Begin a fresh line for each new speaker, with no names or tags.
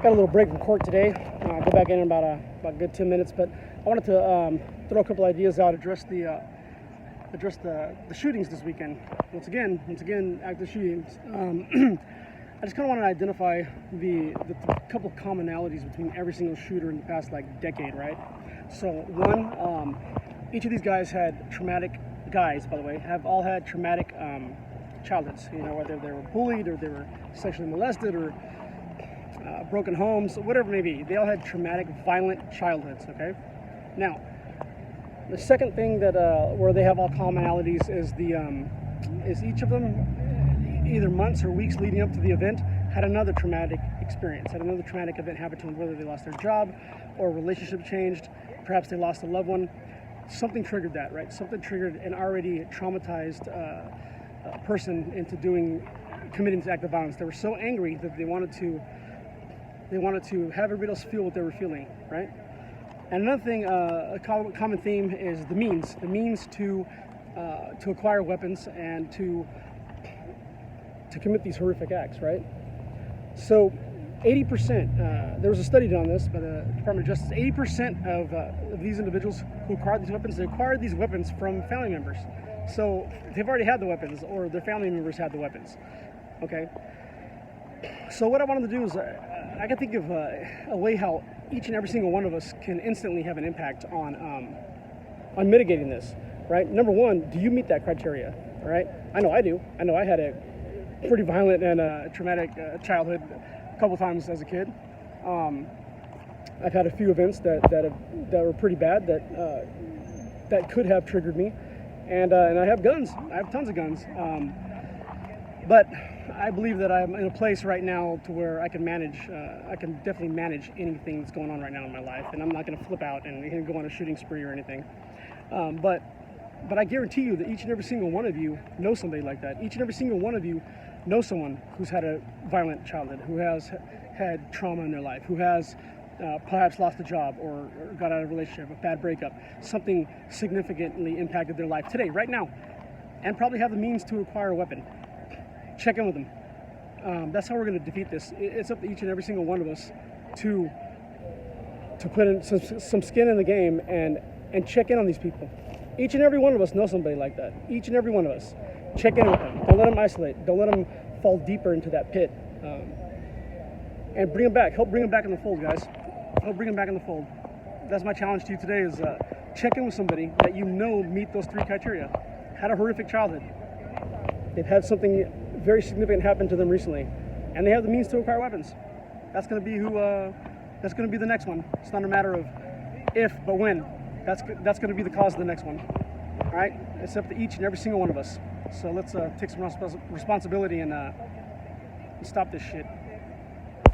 Got a little break from court today. I'll go back in about a good 10 minutes, but I wanted to throw a couple ideas out, address the shootings this weekend. Once again, active shootings. I just kind of wanted to identify the couple commonalities between every single shooter in the past decade, right? So one, each of these guys had traumatic have all had traumatic childhoods. You know, whether they were bullied or they were sexually molested or broken homes, whatever it may be. They all had traumatic, violent childhoods, okay? Now, the second thing that where they have all commonalities is each of them, either months or weeks leading up to the event, had another traumatic experience, had another traumatic event happen to them, whether they lost their job or a relationship changed, perhaps they lost a loved one. Something triggered that, right? Something triggered an already traumatized person into committing this act of violence. They were so angry that they wanted to have everybody else feel what they were feeling, right? And another thing, a common theme is the means to acquire weapons and to commit these horrific acts, right? So 80%, there was a study done on this by the Department of Justice, 80% of these individuals who acquired these weapons, they acquired these weapons from family members. So they've already had the weapons, or their family members had the weapons, okay? So what I wanted to do is, I can think of a way how each and every single one of us can instantly have an impact on mitigating this, right? Number one, do you meet that criteria, right? I know I do. I know I had a pretty violent and traumatic childhood a couple times as a kid. I've had a few events that were pretty bad that could have triggered me, and I have guns. I have tons of guns, but I believe that I'm in a place right now to where I can definitely manage anything that's going on right now in my life, and I'm not going to flip out and go on a shooting spree or anything. But I guarantee you that each and every single one of you knows somebody like that. Each and every single one of you knows someone who's had a violent childhood, who has had trauma in their life, who has perhaps lost a job or got out of a relationship, a bad breakup, something significantly impacted their life today, right now, and probably have the means to acquire a weapon. Check in with them. That's how we're going to defeat this. It's up to each and every single one of us to put in some skin in the game and check in on these people. Each and every one of us knows somebody like that. Each and every one of us. Check in with them. Don't let them isolate. Don't let them fall deeper into that pit. And bring them back. Help bring them back in the fold, guys. Help bring them back in the fold. That's my challenge to you today is check in with somebody that you know meet those three criteria. Had a horrific childhood. They've had something very significant happen to them recently, and they have the means to acquire weapons. That's going to be that's going to be the next one. It's not a matter of if, but when. That's going to be the cause of the next one. All right? It's up to each and every single one of us. So let's take some responsibility and stop this shit.